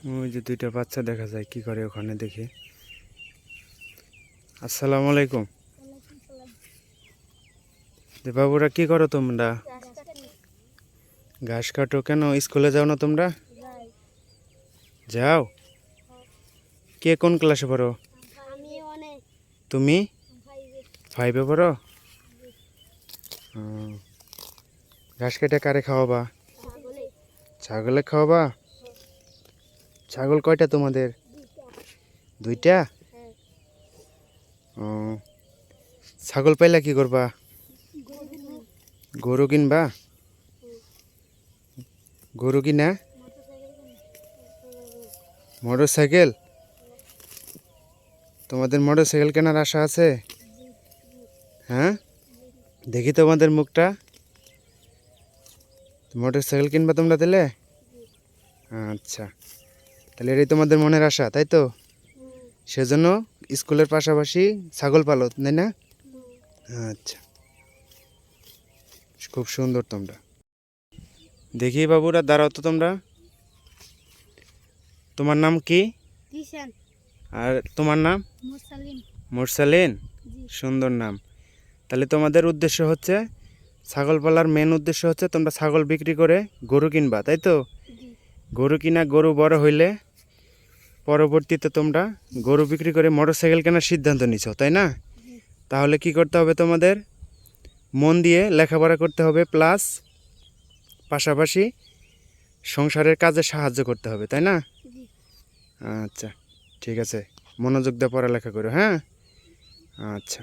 ওই যে দুইটা বাচ্চা দেখা যায় কি করে ওখানে দেখি। আসসালামু আলাইকুম। বাবুরা কি করো তোমরা? ঘাস কাটো। কেন স্কুলে যাও না তোমরা? যাও। কে কোন ক্লাসে পড়ো? তুমি 5-এ পড়ো? ও, ঘাস কেটে কারে খাওয়াবা? ছাগলে খাওয়াবা? ছাগল কয়টা তোমাদের? দুইটা? ও, ছাগল পাইলা কি করবা? গরু কিনবা? গরু কিনা? Motor cycle? তোমাদের মোটর সাইকেল কেনার আশা আছে? হ্যাঁ, দেখি তোমাদের মুখটা। মোটর সাইকেল কিনবা তোমরা দিলে? আচ্ছা, তাহলে এটাই তোমাদের মনের আশা, তাই তো? সেজন্য স্কুলের পাশাপাশি ছাগল পালো, তাই না? আচ্ছা, খুব সুন্দর তোমরা। দেখি বাবুরা, দাঁড়াও তো তোমরা। তোমার নাম কি? আর তোমার নাম? মুরসালিন। সুন্দর নাম। তাহলে তোমাদের উদ্দেশ্য হচ্ছে, ছাগল পালার মেন উদ্দেশ্য হচ্ছে তোমরা ছাগল বিক্রি করে গরু কিনবা, তাই তো? গরু কিনা, গরু বড় হইলে পরবর্তীতে তোমরা গরু বিক্রি করে মোটরসাইকেল কেনার সিদ্ধান্ত নিছো, তাই না? তাহলে কি করতে হবে তোমাদের? মন দিয়ে লেখাপড়া করতে হবে, প্লাস পাশাপাশি সংসারের কাজে সাহায্য করতে হবে, তাই না? আচ্ছা, ঠিক আছে, মনোযোগ দিয়ে পড়ালেখা করো। হ্যাঁ, আচ্ছা।